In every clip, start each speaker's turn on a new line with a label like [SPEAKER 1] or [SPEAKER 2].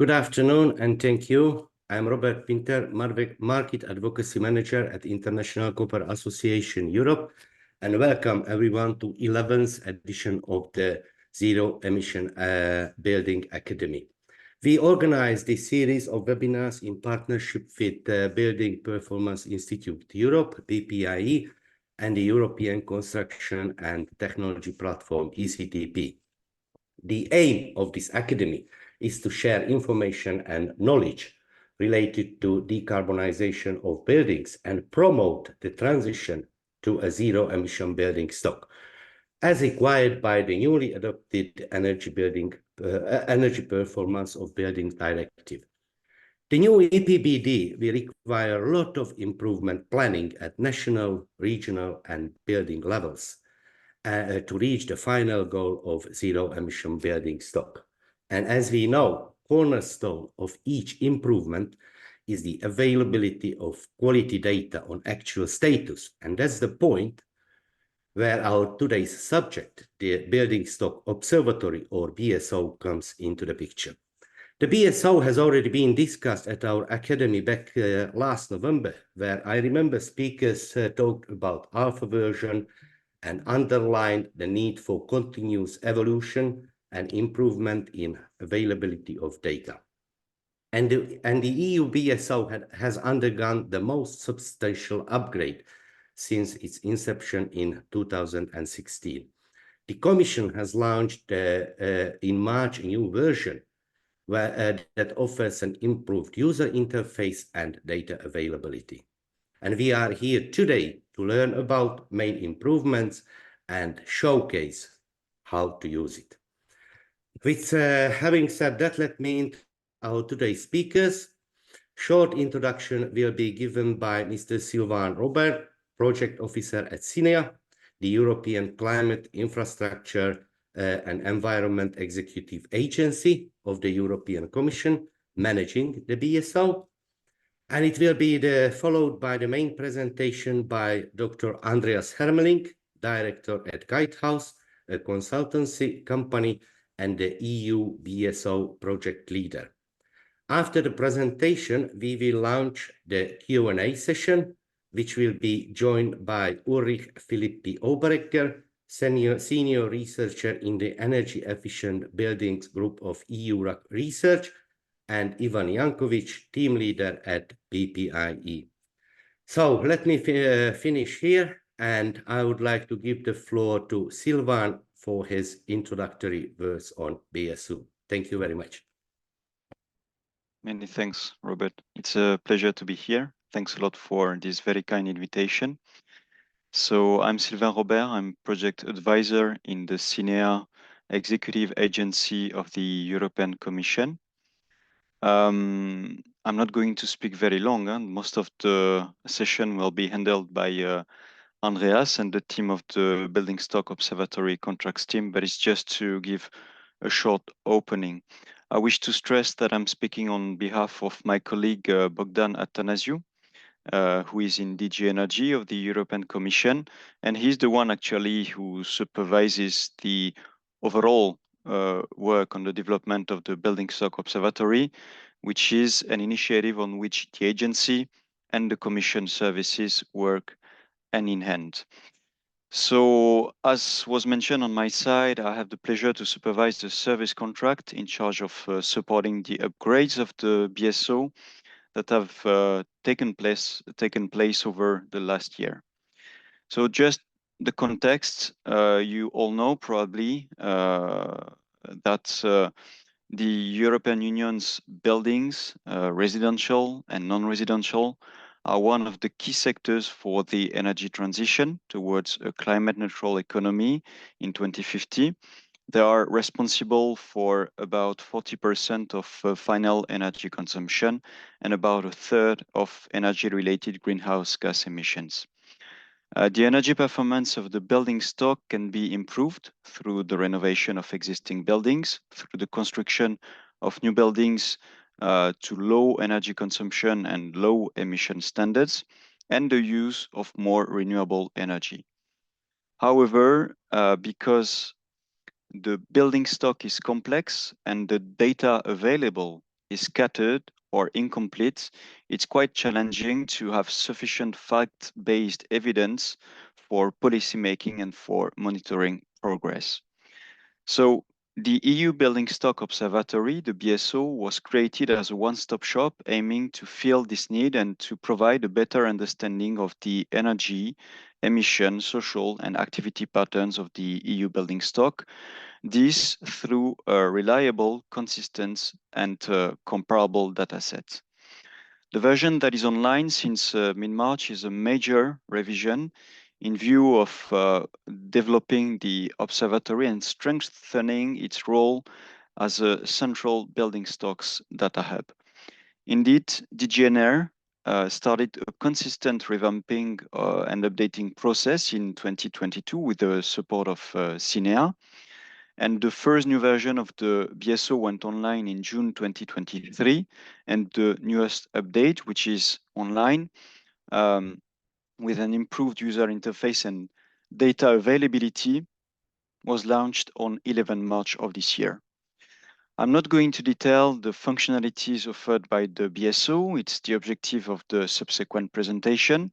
[SPEAKER 1] Good afternoon and thank you. I'm Robert Pinter, Market Advocacy Manager at International Copper Association Europe, and welcome everyone to 11th edition of the Zero Emission Building Academy. We organize this series of webinars in partnership with the Building Performance Institute Europe, BPIE, and the European Construction and Technology Platform, ECTP. The aim of this academy is to share information and knowledge related to decarbonization of buildings and promote the transition to a zero-emission building stock, as required by the newly adopted Energy Performance of Buildings Directive. The new EPBD will require a lot of improvement planning at national, regional, and building levels to reach the final goal of zero-emission building stock. And as we know, cornerstone of each improvement is the availability of quality data on actual status. And that's the point where our today's subject, the Building Stock Observatory, or BSO, comes into the picture. The BSO has already been discussed at our academy back last November, where I remember speakers talked about alpha version and underlined the need for continuous evolution and improvement in availability of data. And the EU BSO has undergone the most substantial upgrade since its inception in 2016. The Commission has launched in March a new version that offers an improved user interface and data availability. And we are here today to learn about main improvements and showcase how to use it. With having said that, let me introduce our today's speakers. Short introduction will be given by Mr. Sylvain Robert, Project Officer at CINEA, the European Climate, Infrastructure and Environment Executive Agency of the European Commission, managing the BSO. And it will be followed by the main presentation by Dr. Andreas Hermeling, Director at Guidehouse, a consultancy company, and the EU BSO project leader. After the presentation, we will launch the Q&A session, which will be joined by Ulrich Philippi Oberecker, Senior Researcher in the Energy Efficient Buildings Group of EU Research, and Ivan Jankovic, Team Leader at BPIE. So let me finish here, and I would like to give the floor to Sylvain for his introductory words on BSO. Thank you very much.
[SPEAKER 2] Many thanks, Robert. It's a pleasure to be here. Thanks a lot for this very kind invitation. So I'm Sylvain Robert. I'm project advisor in the CINEA Executive Agency of the European Commission. I'm not going to speak very long, and most of the session will be handled by Andreas and the team of the Building Stock Observatory contracts team, but it's just to give a short opening. I wish to stress that I'm speaking on behalf of my colleague Bogdan Atanasiu, who is in DG Energy of the European Commission, and he's the one actually who supervises the overall work on the development of the Building Stock Observatory, which is an initiative on which the agency and the Commission services work hand in hand. So, as was mentioned on my side, I have the pleasure to supervise the service contract in charge of supporting the upgrades of the BSO that have taken place over the last year. So just the context, you all know probably that the European Union's buildings, residential and non-residential, are one of the key sectors for the energy transition towards a climate neutral economy in 2050. They are responsible for about 40% of final energy consumption and about a third of energy-related greenhouse gas emissions. The energy performance of the building stock can be improved through the renovation of existing buildings, through the construction of new buildings to low energy consumption and low emission standards, and the use of more renewable energy. However, because the building stock is complex and the data available is scattered or incomplete, it's quite challenging to have sufficient fact-based evidence for policymaking and for monitoring progress. So the EU Building Stock Observatory, the BSO, was created as a one-stop shop aiming to fill this need and to provide a better understanding of the energy, emission, social and activity patterns of the EU building stock. This through a reliable, consistent and comparable data set. The version that is online since mid-March is a major revision in view of developing the observatory and strengthening its role as a central building stocks data hub. Indeed, DGNR started a consistent revamping and updating process in 2022 with the support of CINEA. And the first new version of the BSO went online in June 2023. And the newest update, which is online, with an improved user interface and data availability, was launched on 11 March of this year. I'm not going to detail the functionalities offered by the BSO. It's the objective of the subsequent presentation,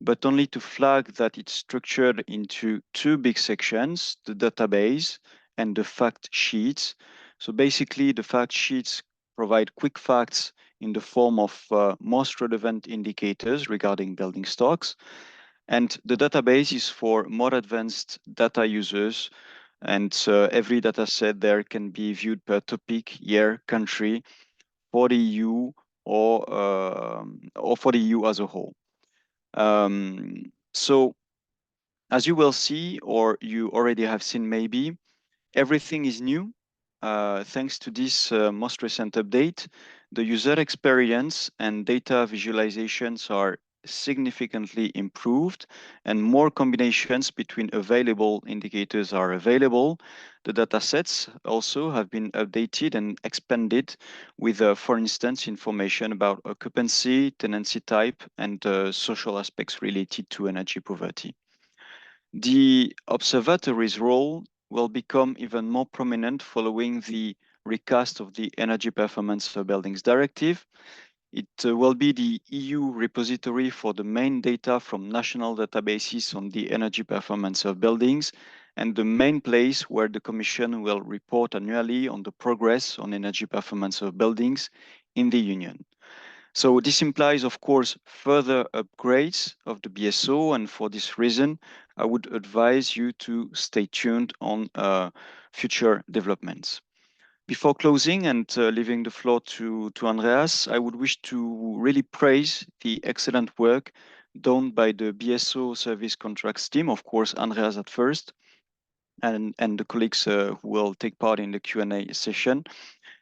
[SPEAKER 2] but only to flag that it's structured into two big sections, the database and the fact sheets. So basically, the fact sheets provide quick facts in the form of most relevant indicators regarding building stocks. And the database is for more advanced data users. And every data set there can be viewed per topic, year, country, for the EU or for the EU as a whole. So as you will see, or you already have seen maybe, everything is new. Thanks to this most recent update, the user experience and data visualizations are significantly improved and more combinations between available indicators are available. The data sets also have been updated and expanded with, for instance, information about occupancy, tenancy type, and social aspects related to energy poverty. The observatory's role will become even more prominent following the recast of the Energy Performance of Buildings Directive. It will be the EU repository for the main data from national databases on the energy performance of buildings and the main place where the Commission will report annually on the progress on energy performance of buildings in the Union. So this implies, of course, further upgrades of the BSO, and for this reason, I would advise you to stay tuned on future developments. Before closing and leaving the floor to Andreas, I would wish to really praise the excellent work done by the BSO service contracts team, of course, Andreas at first, and the colleagues who will take part in the Q&A session.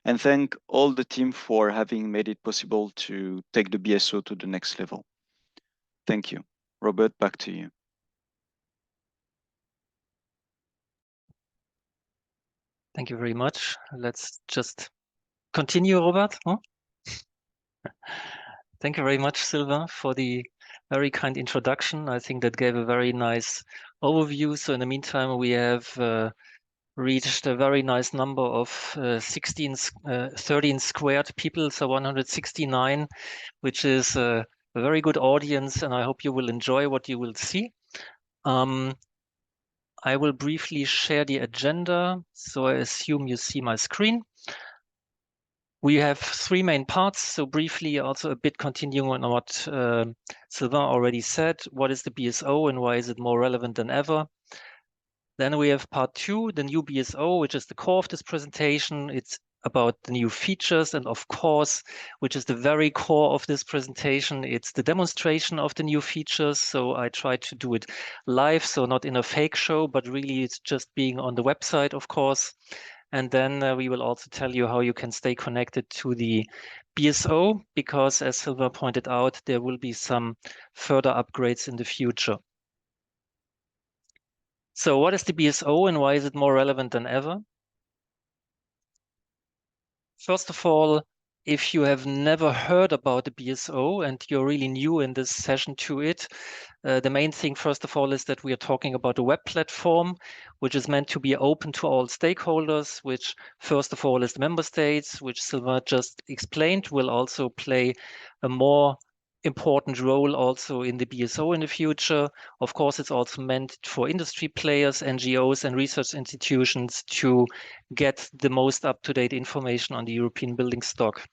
[SPEAKER 2] And thank all the team for having made it possible to take the BSO to the next level. Thank you. Robert, back to you.
[SPEAKER 3] Thank you very much. Let's just continue, Robert. Huh? Thank you very much, Sylvain, for the very kind introduction. I think that gave a very nice overview. So in the meantime, we have reached a very nice number of 13 squared people, so 169, which is a very good audience, and I hope you will enjoy what you will see. I will briefly share the agenda, so I assume you see my screen. We have three main parts, so briefly also a bit continuing on what Sylvain already said. What is the BSO and why is it more relevant than ever? Then we have part two, the new BSO, which is the core of this presentation. It's about the new features, and of course, which is the very core of this presentation, it's the demonstration of the new features. So I tried to do it live, so not in a fake show, but really it's just being on the website, of course. And then we will also tell you how you can stay connected to the BSO, because as Sylvain pointed out, there will be some further upgrades in the future. So what is the BSO and why is it more relevant than ever? First of all, if you have never heard about the BSO and you're really new in this session to it, the main thing, first of all, is that we are talking about a web platform, which is meant to be open to all stakeholders, which first of all is the member states, which Sylvain just explained, will also play a more important role also in the BSO in the future. Of course, it's also meant for industry players, NGOs, and research institutions to get the most up-to-date information on the European building stock.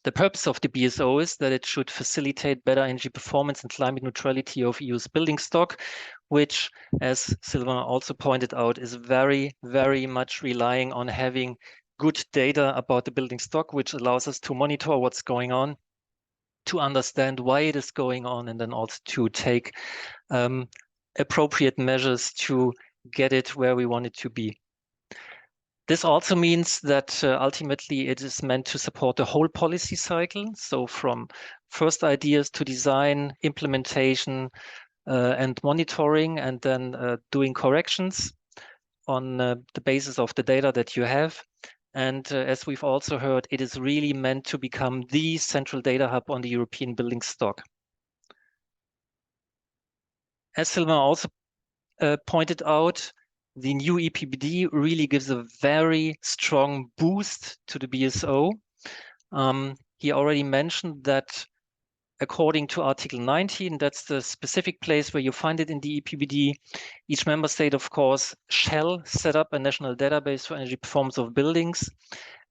[SPEAKER 3] The purpose of the BSO is that it should facilitate better energy performance and climate neutrality of EU's building stock, which, as Sylvain also pointed out, is very, very much relying on having good data about the building stock, which allows us to monitor what's going on, to understand why it is going on, and then also to take appropriate measures to get it where we want it to be. This also means that ultimately it is meant to support the whole policy cycle. So from first ideas to design, implementation, and monitoring, and then doing corrections on the basis of the data that you have. And as we've also heard, it is really meant to become the central data hub on the European building stock. As Sylvain also pointed out, the new EPBD really gives a very strong boost to the BSO. He already mentioned that according to Article 19, that's the specific place where you find it in the EPBD, each member state, of course, shall set up a national database for energy performance of buildings,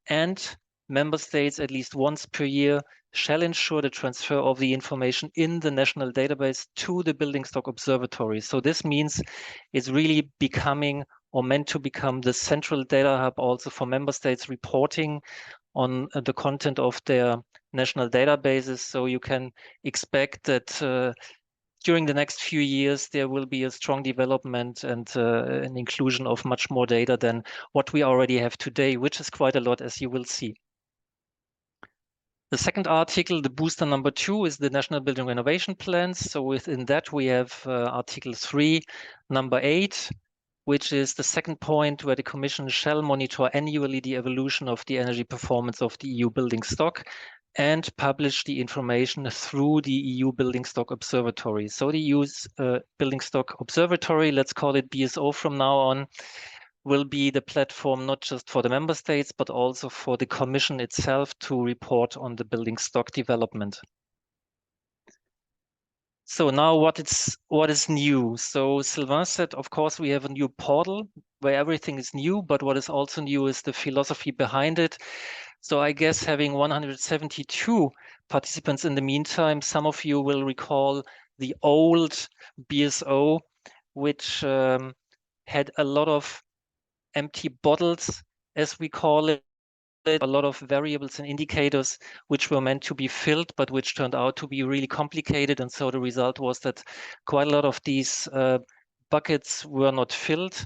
[SPEAKER 3] and member states at least once per year shall ensure the transfer of the information in the national database to the Building Stock Observatory. So this means it's really becoming or meant to become the central data hub also for member states reporting on the content of their national databases. So you can expect that during the next few years, there will be a strong development and an inclusion of much more data than what we already have today, which is quite a lot, as you will see. The second article, the booster number 2, is the National Building Renovation Plans. So within that, we have Article 3, number 8, which is the second point where the Commission shall monitor annually the evolution of the energy performance of the EU building stock and publish the information through the EU Building Stock Observatory. So the EU's Building Stock Observatory, let's call it BSO from now on, will be the platform not just for the member states, but also for the Commission itself to report on the building stock development. So now what is new? So Sylvain said, of course, we have a new portal where everything is new, but what is also new is the philosophy behind it. So I guess having 172 participants in the meantime, some of you will recall the old BSO, which had a lot of empty bottles, as we call it, a lot of variables and indicators which were meant to be filled, but which turned out to be really complicated. And so the result was that quite a lot of these buckets were not filled.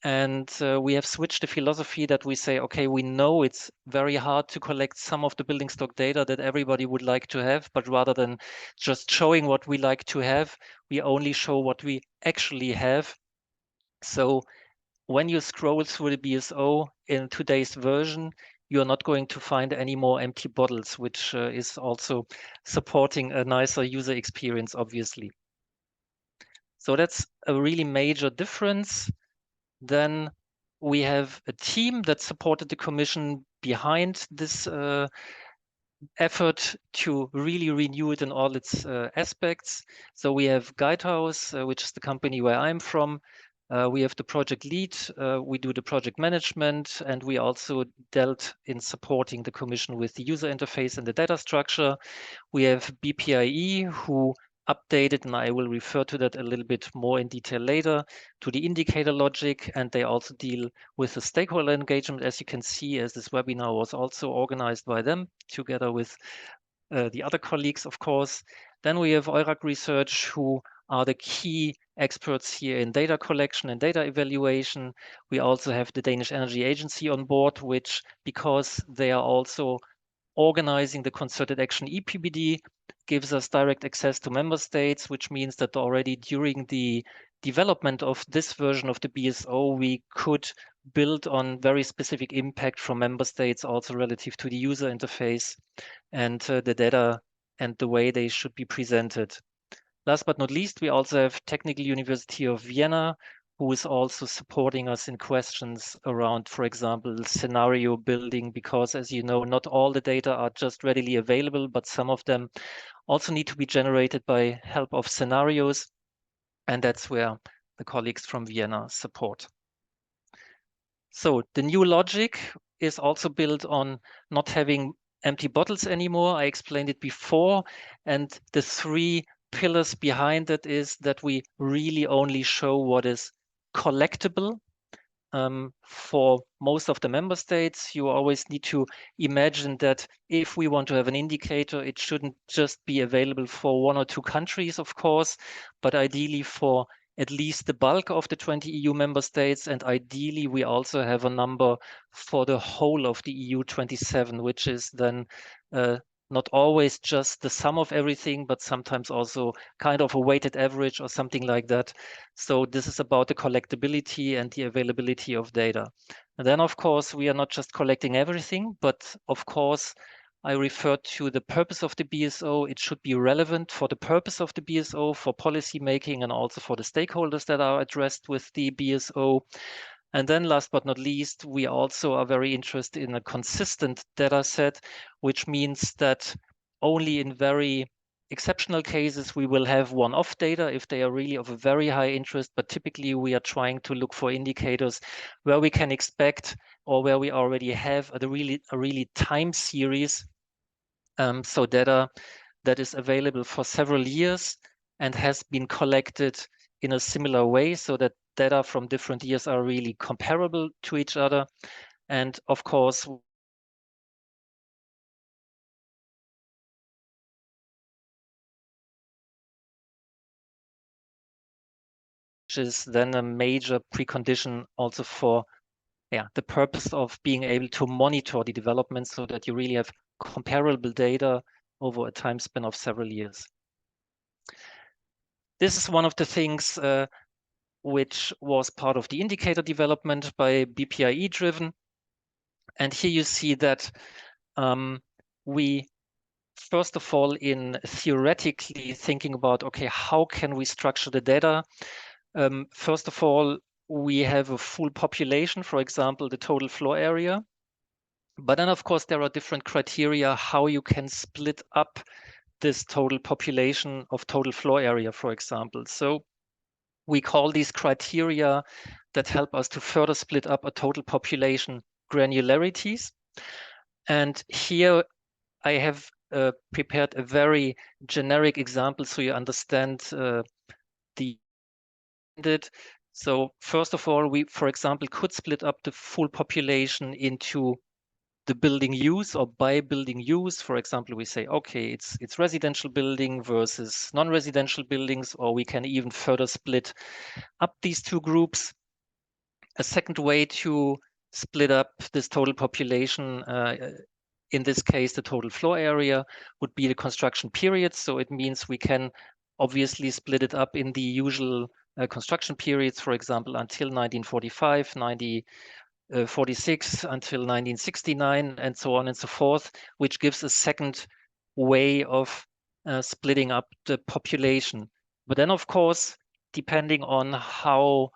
[SPEAKER 3] And we have switched the philosophy that we say, okay, we know it's very hard to collect some of the building stock data that everybody would like to have, but rather than just showing what we like to have, we only show what we actually have. So when you scroll through the BSO in today's version, you're not going to find any more empty bottles, which is also supporting a nicer user experience, obviously. So that's a really major difference. Then we have a team that supported the Commission behind this effort to really renew it in all its aspects. So we have Guidehouse, which is the company where I'm from. We have the project lead, we do the project management, and we also dealt in supporting the Commission with the user interface and the data structure. We have BPIE, who updated, and I will refer to that a little bit more in detail later, to the indicator logic, and they also deal with the stakeholder engagement, as you can see, as this webinar was also organized by them, together with the other colleagues, of course. Then we have EURAC Research, who are the key experts here in data collection and data evaluation. We also have the Danish Energy Agency on board, which, because they are also organizing the concerted action EPBD, gives us direct access to member states, which means that already during the development of this version of the BSO, we could built on very specific impact from member states, also relative to the user interface and the data and the way they should be presented. Last but not least, we also have Technical University of Vienna, who is also supporting us in questions around, for example, scenario building, because as you know, not all the data are just readily available, but some of them also need to be generated by help of scenarios. And that's where the colleagues from Vienna support. So the new logic is also built on not having empty bottles anymore. I explained it before. And the three pillars behind it is that we really only show what is collectible. For most of the member states, you always need to imagine that if we want to have an indicator, it shouldn't just be available for 1 or 2 countries, of course, but ideally for at least the bulk of the 20 EU member states. And ideally, we also have a number for the whole of the EU 27, which is then not always just the sum of everything, but sometimes also kind of a weighted average or something like that. So this is about the collectability and the availability of data. And then, of course, we are not just collecting everything, but of course, I referred to the purpose of the BSO. It should be relevant for the purpose of the BSO, for policy making, and also for the stakeholders that are addressed with the BSO. And then last but not least, we also are very interested in a consistent data set, which means that only in very exceptional cases, we will have one-off data if they are really of a very high interest, but typically we are trying to look for indicators where we can expect or where we already have a really time series. So data that is available for several years and has been collected in a similar way so that data from different years are really comparable to each other. And of course, which is then a major precondition also for the purpose of being able to monitor the development so that you really have comparable data over a time span of several years. This is one of the things which was part of the indicator development by BPIE driven. And here you see that we, first of all, in theoretically thinking about, okay, how can we structure the data? First of all, we have a full population, for example, the total floor area. But then, of course, there are different criteria how you can split up this total population of total floor area, for example. So we call these criteria that help us to further split up a total population granularities. And here I have prepared a very generic example so you understand the. So first of all, we, for example, could split up the full population into the building use or by building use. For example, we say, okay, it's residential building versus non-residential buildings, or we can even further split up these two groups. A second way to split up this total population, in this case, the total floor area, would be the construction period. So it means we can obviously split it up in the usual construction periods, for example, until 1945, 1946, until 1969, and so on and so forth, which gives a second way of splitting up the population. But then, of course, depending on how,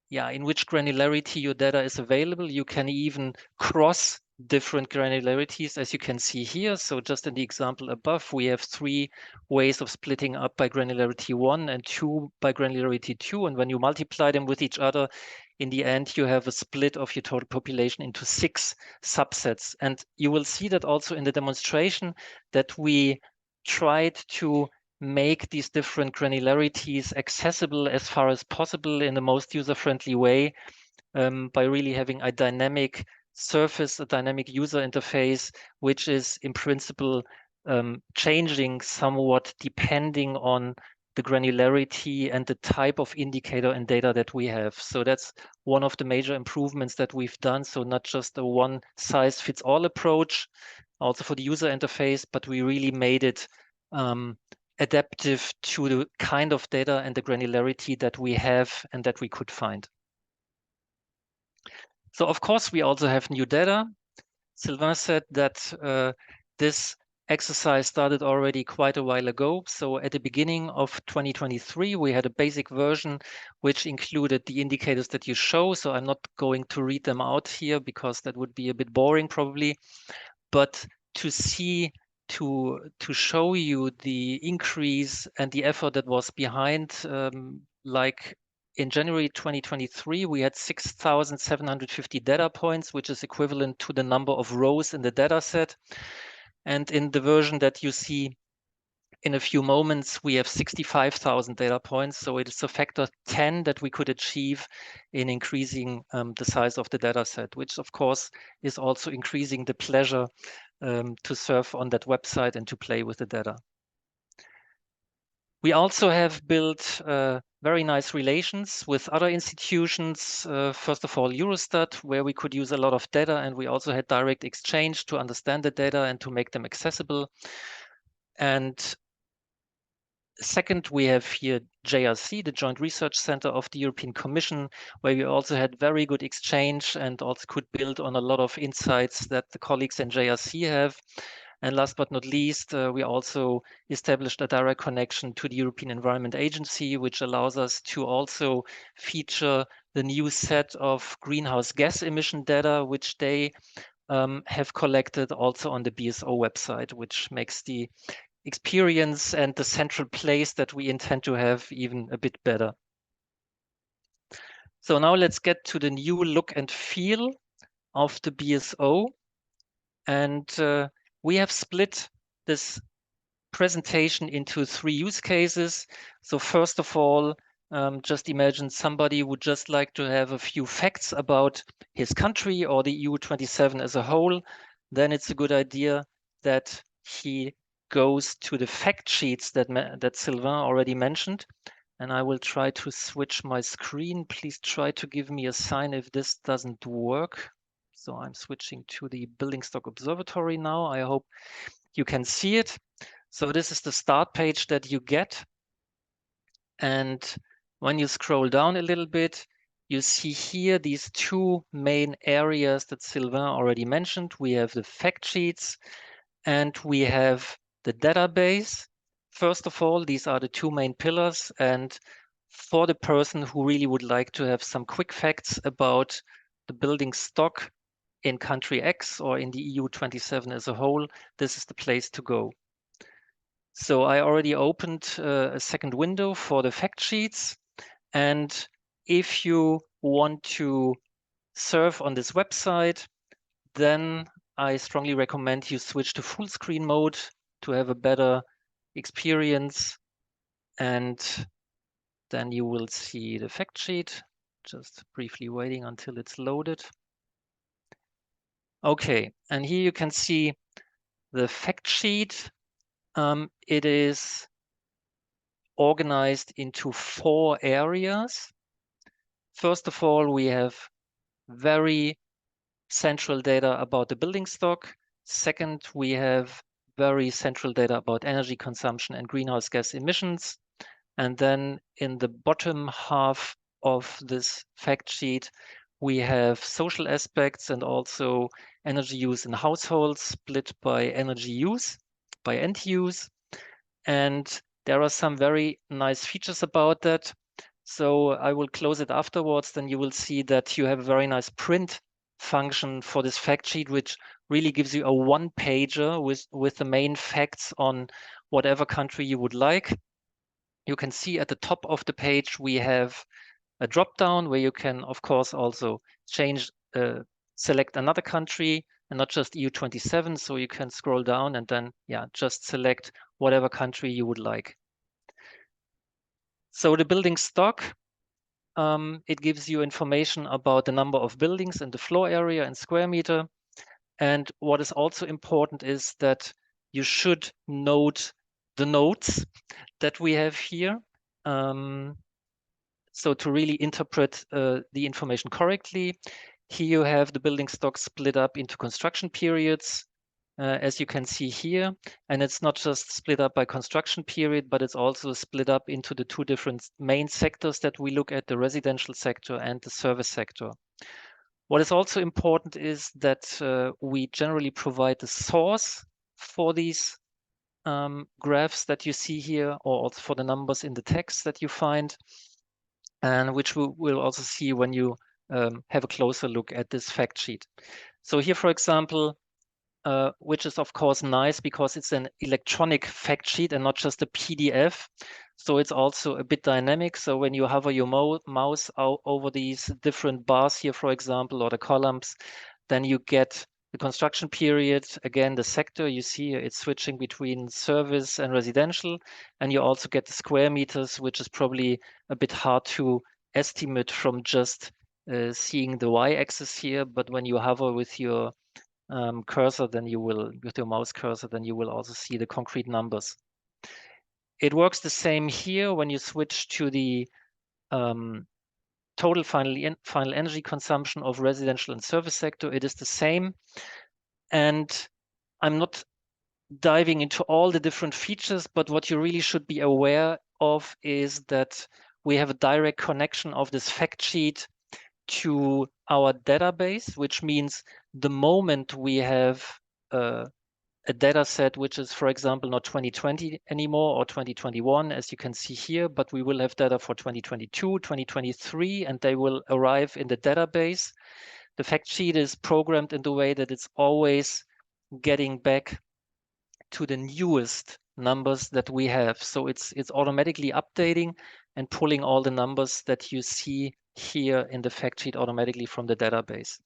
[SPEAKER 3] in which granularity your data is available, you can even cross different granularities, as you can see here. So just in the example above, we have 3 ways of splitting up by granularity 1 and 2 by granularity 2. And when you multiply them with each other, in the end, you have a split of your total population into 6 subsets. And you will see that also in the demonstration that we tried to make these different granularities accessible as far as possible in the most user-friendly way by really having a dynamic surface, a dynamic user interface, which is in principle changing somewhat depending on the granularity and the type of indicator and data that we have. So that's one of the major improvements that we've done. So not just a one-size-fits-all approach, also for the user interface, but we really made it adaptive to the kind of data and the granularity that we have and that we could find. So of course, we also have new data. Sylvain said that this exercise started already quite a while ago. So at the beginning of 2023, we had a basic version which included the indicators that you show. So I'm not going to read them out here because that would be a bit boring probably. But to show you the increase and the effort that was behind, like in January 2023, we had 6,750 data points, which is equivalent to the number of rows in the data set. And in the version that you see in a few moments, we have 65,000 data points. So it's a factor 10 that we could achieve in increasing the size of the data set, which of course is also increasing the pleasure to surf on that website and to play with the data. We also have built very nice relations with other institutions. First of all, Eurostat, where we could use a lot of data, and we also had direct exchange to understand the data and to make them accessible. And second, we have here JRC, the Joint Research Center of the European Commission, where we also had very good exchange and also could build on a lot of insights that the colleagues in JRC have. And last but not least, we also established a direct connection to the European Environment Agency, which allows us to also feature the new set of greenhouse gas emission data, which they have collected also on the BSO website, which makes the experience and the central place that we intend to have even a bit better. So now let's get to the new look and feel of the BSO. And we have split this presentation into 3 use cases. So first of all, just imagine somebody would just like to have a few facts about his country or the EU 27 as a whole. Then it's a good idea that he goes to the fact sheets that Sylvain already mentioned. And I will try to switch my screen. Please try to give me a sign if this doesn't work. So I'm switching to the Building Stock Observatory now. I hope you can see it. So this is the start page that you get. And when you scroll down a little bit, you see here these 2 main areas that Sylvain already mentioned. We have the fact sheets and we have the database. First of all, these are the 2 main pillars. And for the person who really would like to have some quick facts about the building stock in country X or in the EU 27 as a whole, this is the place to go. So I already opened a second window for the fact sheets. And if you want to surf on this website, then I strongly recommend you switch to full screen mode to have a better experience. And then you will see the fact sheet. Just briefly waiting until it's loaded. Okay, and here you can see the fact sheet. It is organized into 4 areas. First of all, we have very central data about the building stock. Second, we have very central data about energy consumption and greenhouse gas emissions. And then in the bottom half of this fact sheet, we have social aspects and also energy use in households split by energy use, by end use. And there are some very nice features about that. So I will close it afterwards. Then you will see that you have a very nice print function for this fact sheet, which really gives you a 1-pager with the main facts on whatever country you would like. You can see at the top of the page, we have a drop down where you can, of course, also select another country and not just EU 27. So you can scroll down and then, just select whatever country you would like. So the building stock, it gives you information about the number of buildings and the floor area and square meter. And what is also important is that you should note the notes that we have here. So to really interpret the information correctly, here you have the building stock split up into construction periods, as you can see here. And it's not just split up by construction period, but it's also split up into the 2 different main sectors that we look at, the residential sector and the service sector. What is also important is that we generally provide the source for these graphs that you see here, or also for the numbers in the text that you find, and which we will also see when you have a closer look at this fact sheet. So here, for example, which is of course nice because it's an electronic fact sheet and not just a PDF. So it's also a bit dynamic. So when you hover your mouse over these different bars here, for example, or the columns, then you get the construction period, again, the sector, you see it's switching between service and residential. And you also get the square meters, which is probably a bit hard to estimate from just seeing the y-axis here. But when you hover with your cursor, then you will, with your mouse cursor, then you will also see the concrete numbers. It works the same here when you switch to the total final energy consumption of residential and service sector. It is the same. And I'm not diving into all the different features, but what you really should be aware of is that we have a direct connection of this fact sheet to our database, which means the moment we have a data set, which is, for example, not 2020 anymore or 2021, as you can see here, but we will have data for 2022, 2023, and they will arrive in the database. The fact sheet is programmed in the way that it's always getting back to the newest numbers that we have. So it's automatically updating and pulling all the numbers that you see here in the fact sheet automatically from the database.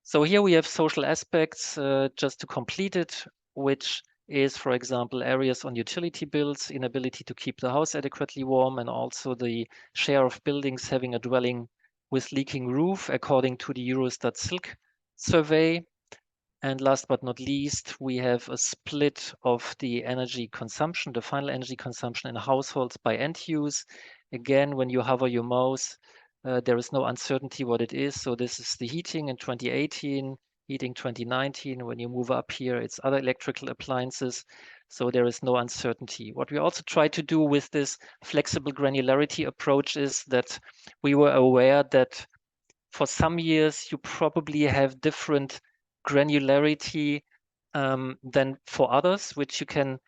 [SPEAKER 3] So here we have social aspects, just to complete it, which is, for example, areas on utility bills, inability to keep the house adequately warm, and also the share of buildings having a dwelling with leaking roof, according to the Eurostat Silk survey. And last but not least, we have a split of the energy consumption, the final energy consumption in households by end use. Again, when you hover your mouse, there is no uncertainty what it is. So this is the heating in 2018, heating 2019. When you move up here, it's other electrical appliances. So there is no uncertainty. What we also try to do with this flexible granularity approach is that we were aware that for some years, you probably have different granularity than for others, which you can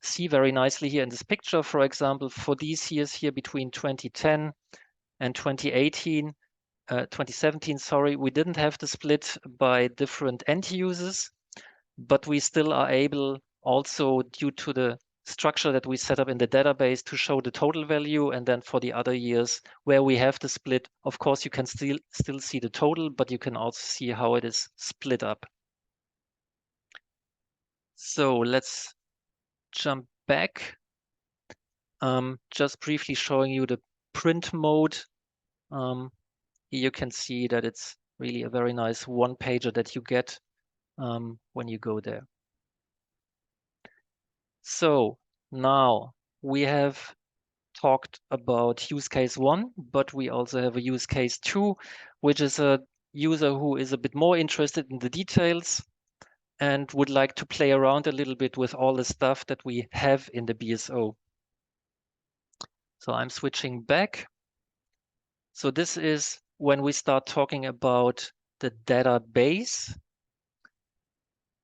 [SPEAKER 3] see very nicely here in this picture. For example, for these years here between 2010 and 2018, 2017, sorry, we didn't have the split by different end users, but we still are able also, due to the structure that we set up in the database, to show the total value. And then for the other years where we have the split, of course, you can still see the total, but you can also see how it is split up. So let's jump back. Just briefly showing you the print mode. Here you can see that it's really a very nice one-pager that you get when you go there. So now we have talked about use case 1, but we also have a use case 2, which is a user who is a bit more interested in the details and would like to play around a little bit with all the stuff that we have in the BSO. So I'm switching back. So this is when we start talking about the database.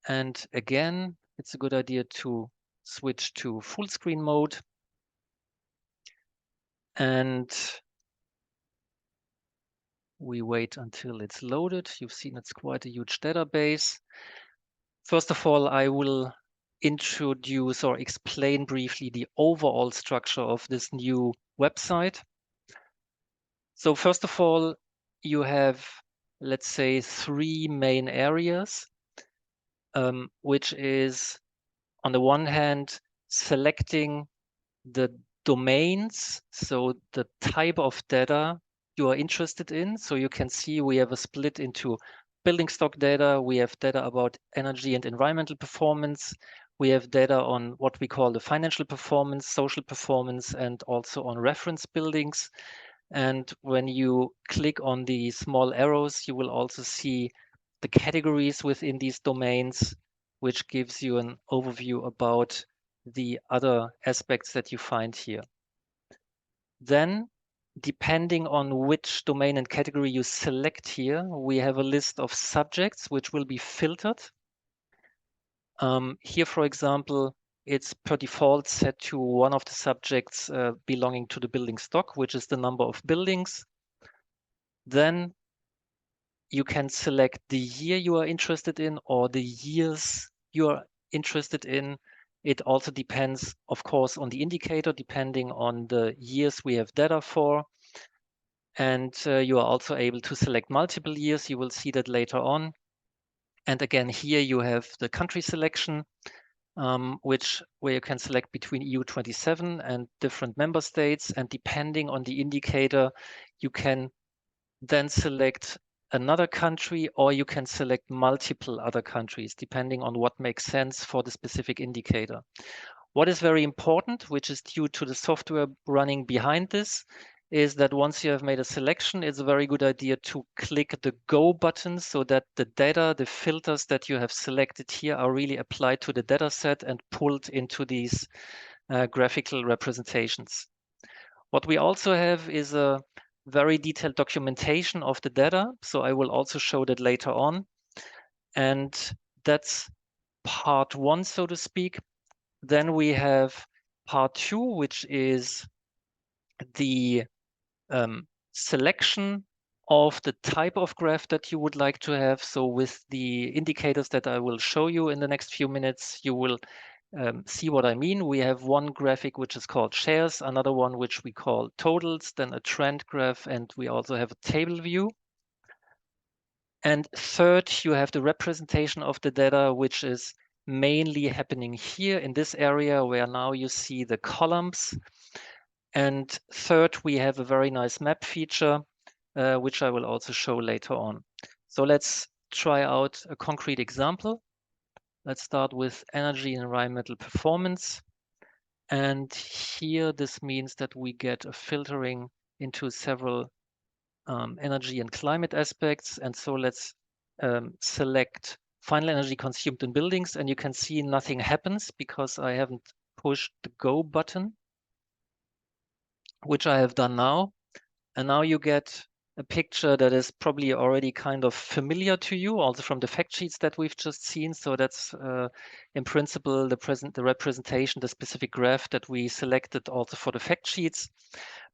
[SPEAKER 3] And again, it's a good idea to switch to full screen mode. And we wait until it's loaded. You've seen it's quite a huge database. First of all, I will introduce or explain briefly the overall structure of this new website. So first of all, you have, let's say, 3 main areas, which is, on the one hand, selecting the domains, so the type of data you are interested in. So you can see we have a split into building stock data. We have data about energy and environmental performance. We have data on what we call the financial performance, social performance, and also on reference buildings. And when you click on the small arrows, you will also see the categories within these domains, which gives you an overview about the other aspects that you find here. Then depending on which domain and category you select here, we have a list of subjects which will be filtered. Here, for example, it's per default set to one of the subjects belonging to the building stock, which is the number of buildings. Then you can select the year you are interested in or the years you are interested in. It also depends, of course, on the indicator, depending on the years we have data for. And you are also able to select multiple years. You will see that later on. And again, here you have the country selection, where you can select between EU 27 and different member states. And depending on the indicator, you can then select another country, or you can select multiple other countries, depending on what makes sense for the specific indicator. What is very important, which is due to the software running behind this, is that once you have made a selection, it's a very good idea to click the Go button so that the data, the filters that you have selected here are really applied to the data set and pulled into these graphical representations. What we also have is a very detailed documentation of the data. So I will also show that later on. And that's part one, so to speak. Then we have part two, which is the selection of the type of graph that you would like to have. So with the indicators that I will show you in the next few minutes, you will see what I mean. We have one graphic which is called shares, another one which we call totals, then a trend graph, and we also have a table view. And third, you have the representation of the data, which is mainly happening here in this area where now you see the columns. And third, we have a very nice map feature, which I will also show later on. So let's try out a concrete example. Let's start with energy and environmental performance. And here, this means that we get a filtering into several energy and climate aspects. And so let's select final energy consumed in buildings. And you can see nothing happens because I haven't pushed the Go button, which I have done now. And now you get a picture that is probably already kind of familiar to you, also from the fact sheets that we've just seen. So that's in principle the representation, the specific graph that we selected also for the fact sheets.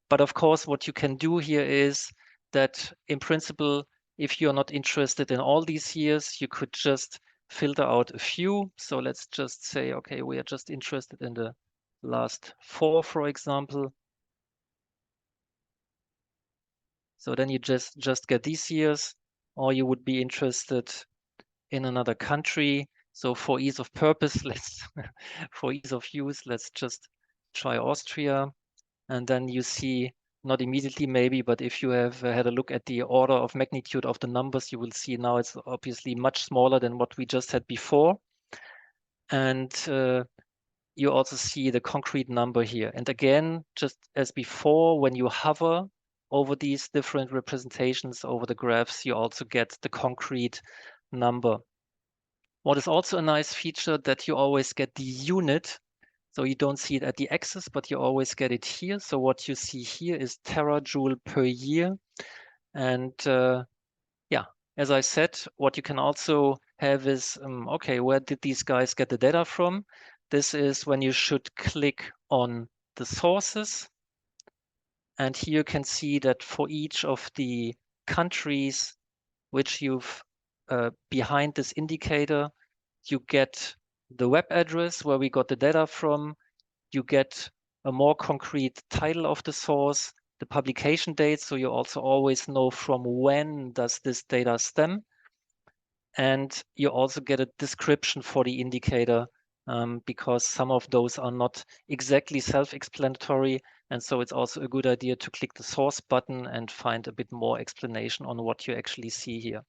[SPEAKER 3] But of course, what you can do here is that in principle, if you're not interested in all these years, you could just filter out a few. So let's just say, okay, we are just interested in the last 4, for example. So then you just get these years, or you would be interested in another country. So for ease of purpose, for ease of use, let's just try Austria. And then you see, not immediately maybe, but if you have had a look at the order of magnitude of the numbers, you will see now it's obviously much smaller than what we just had before. And you also see the concrete number here. And again, just as before, when you hover over these different representations over the graphs, you also get the concrete number. What is also a nice feature that you always get the unit. So you don't see it at the axis, but you always get it here. So what you see here is terajoule per year. And yeah, as I said, what you can also have is, okay, where did these guys get the data from? This is when you should click on the sources. And here you can see that for each of the countries which you've behind this indicator, you get the web address where we got the data from. You get a more concrete title of the source, the publication date, so you also always know from when does this data stem. And you also get a description for the indicator because some of those are not exactly self-explanatory. And so it's also a good idea to click the source button and find a bit more explanation on what you actually see here.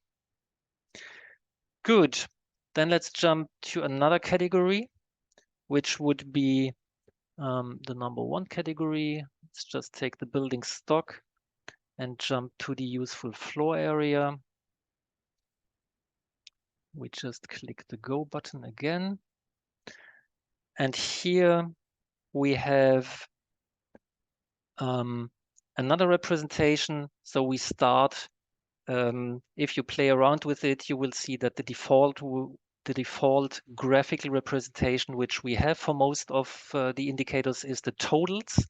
[SPEAKER 3] Good. Then let's jump to another category, which would be the number 1 category. Let's just take the building stock and jump to the useful floor area. We just click the Go button again. And here we have a another representation. So we start, if you play around with it, you will see that the default graphical representation which we have for most of the indicators is the totals.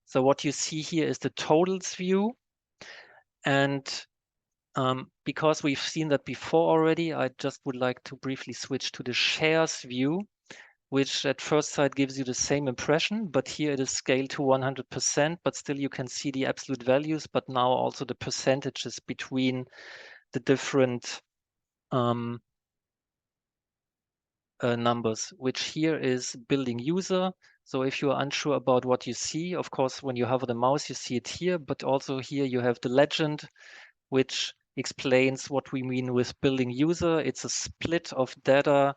[SPEAKER 3] So what you see here is the totals view. And because we've seen that before already, I just would like to briefly switch to the shares view, which at first sight gives you the same impression, but here it is scaled to 100%, but still you can see the absolute values, but now also the percentages between the different numbers, which here is building user. So if you are unsure about what you see, of course, when you hover the mouse, you see it here, but also here you have the legend, which explains what we mean with building user. It's a split of data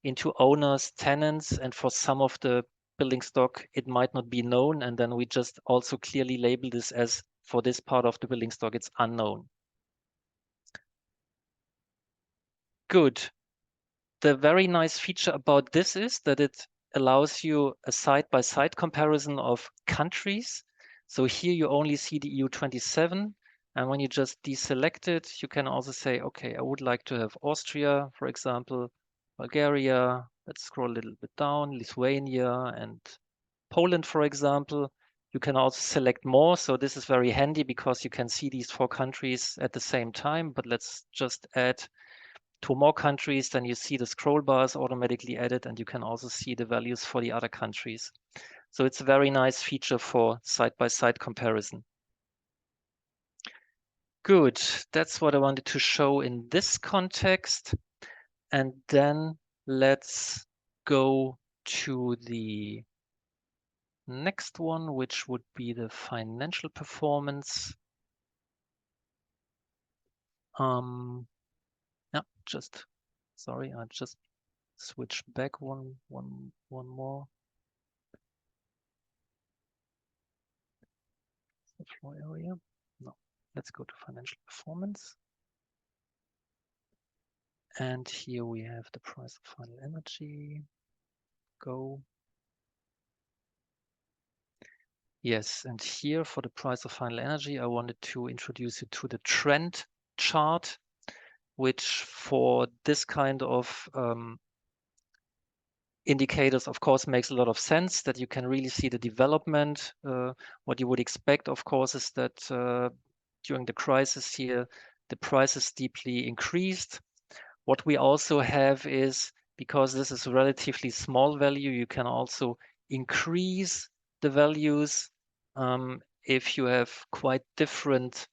[SPEAKER 3] into owners, tenants, and for some of the building stock, it might not be known. And then we just also clearly label this as, for this part of the building stock, it's unknown. Good. The very nice feature about this is that it allows you a side-by-side comparison of countries. So here you only see the EU 27. And when you just deselect it, you can also say, okay, I would like to have Austria, for example, Bulgaria. Let's scroll a little bit down, Lithuania and Poland, for example. You can also select more. So this is very handy because you can see these 4 countries at the same time. But let's just add 2 more countries, then you see the scroll bars automatically added, and you can also see the values for the other countries. So it's a very nice feature for side-by-side comparison. Good, that's what I wanted to show in this context. And then let's go to the next one, which would be the financial performance. Yeah, sorry, I just switch back one more. The floor area. No, let's go to financial performance. And here we have the price of final energy. Go. Yes, and here for the price of final energy, I wanted to introduce you to the trend chart, which for this kind of indicators, of course, makes a lot of sense, that you can really see the development. What you would expect, of course, is that during the crisis here, the prices deeply increased. What we also have is, because this is a relatively small value, you can also increase the values if you have quite different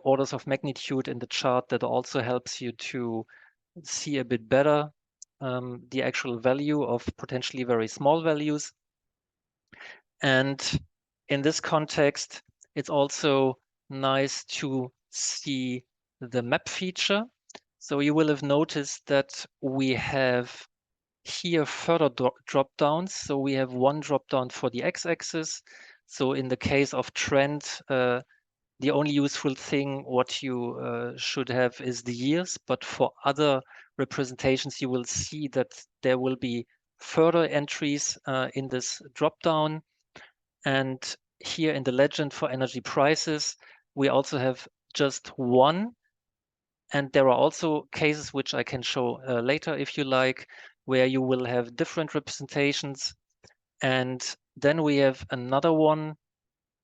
[SPEAKER 3] orders of magnitude in the chart. That also helps you to see a bit better the actual value of potentially very small values. And in this context, it's also nice to see the map feature. So you will have noticed that we have here further drop downs. So we have one drop down for the x-axis. So in the case of trend, the only useful thing what you should have is the years. But for other representations, you will see that there will be further entries in this drop down. And here in the legend for energy prices, we also have just one. And there are also cases which I can show later if you like, where you will have different representations. And then we have another one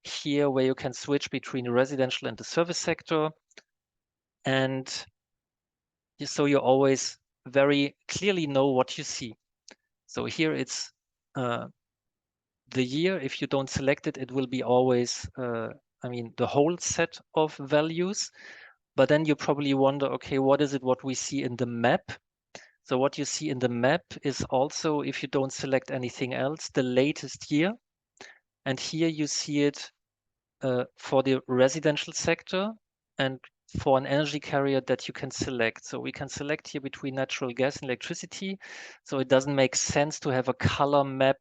[SPEAKER 3] here where you can switch between the residential and the service sector. And so you always very clearly know what you see. So here it's the year. If you don't select it, it will be always, the whole set of values. But then you probably wonder, okay, what is it what we see in the map? So what you see in the map is also, if you don't select anything else, the latest year. And here you see it for the residential sector and for an energy carrier that you can select. So we can select here between natural gas and electricity. So it doesn't make sense to have a color map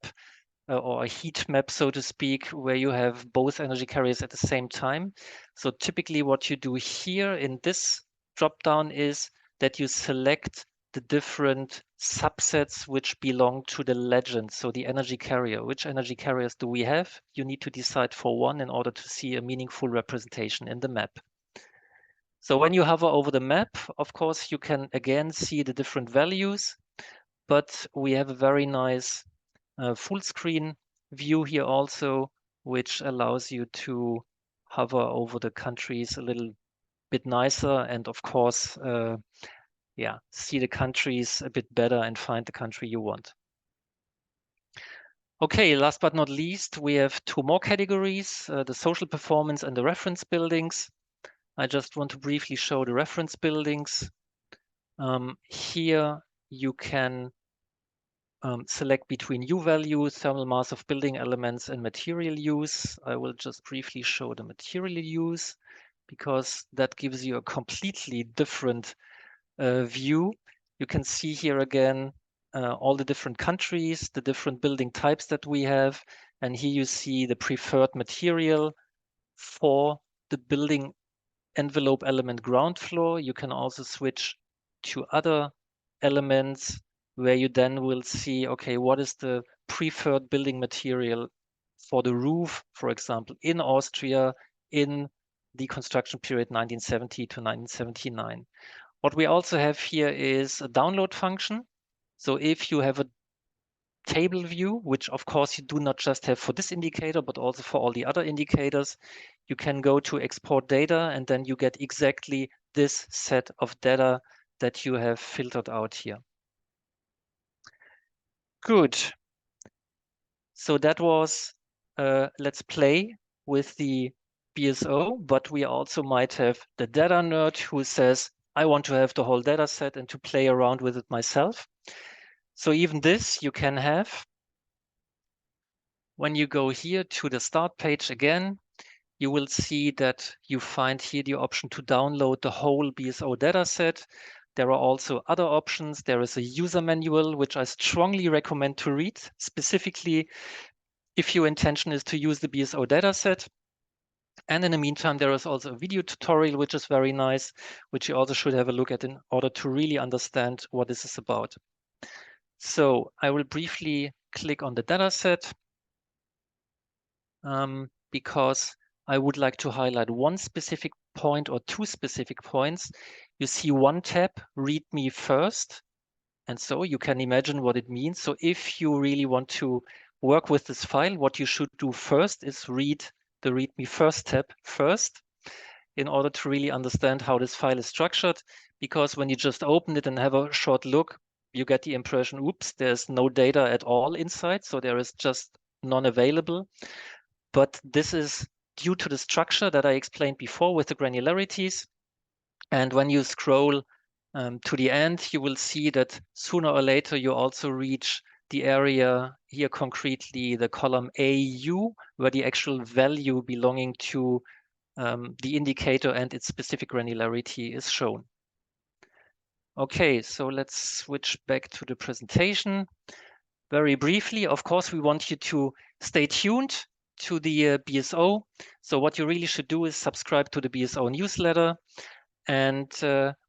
[SPEAKER 3] or a heat map, so to speak, where you have both energy carriers at the same time. So typically what you do here in this drop down is that you select the different subsets which belong to the legend, so the energy carrier. Which energy carriers do we have? You need to decide for one in order to see a meaningful representation in the map. So when you hover over the map, of course, you can again see the different values, but we have a very nice full screen view here also, which allows you to hover over the countries a little bit nicer and of course, see the countries a bit better and find the country you want. Okay, last but not least, we have two more categories, the social performance and the reference buildings. I just want to briefly show the reference buildings. Here you can select between U value, thermal mass of building elements, and material use. I will just briefly show the material use because that gives you a completely different view. You can see here again all the different countries, the different building types that we have. And here you see the preferred material for the building envelope element ground floor. You can also switch to other elements where you then will see, okay, what is the preferred building material for the roof, for example, in Austria in the construction period 1970 to 1979. What we also have here is a download function. So if you have a table view, which of course you do not just have for this indicator, but also for all the other indicators, you can go to export data and then you get exactly this set of data that you have filtered out here. Good. So that was let's play with the BSO, but we also might have the data nerd who says, I want to have the whole data set and to play around with it myself. So even this you can have. When you go here to the start page again, you will see that you find here the option to download the whole BSO dataset. There are also other options. There is a user manual, which I strongly recommend to read, specifically if your intention is to use the BSO dataset. And in the meantime, there is also a video tutorial, which is very nice, which you also should have a look at in order to really understand what this is about. So I will briefly click on the dataset. Because I would like to highlight one specific point or two specific points. You see one tab, read me first. And so you can imagine what it means. So if you really want to work with this file, what you should do first is read the read me first tab first in order to really understand how this file is structured. Because when you just open it and have a short look, you get the impression, oops, there's no data at all inside. So there is just none available. But this is due to the structure that I explained before with the granularities. And when you scroll to the end, you will see that sooner or later you also reach the area here, concretely the column AU, where the actual value belonging to the indicator and its specific granularity is shown. Okay, so let's switch back to the presentation. Very briefly, of course, we want you to stay tuned to the BSO. So what you really should do is subscribe to the BSO newsletter. And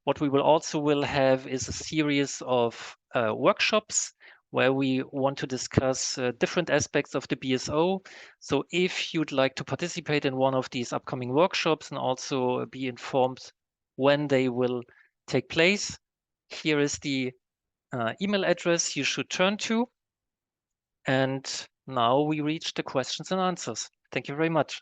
[SPEAKER 3] what we will also have is a series of workshops where we want to discuss different aspects of the BSO. So if you'd like to participate in one of these upcoming workshops and also be informed when they will take place, here is the email address you should turn to. And now we reach the questions and answers. Thank you very much.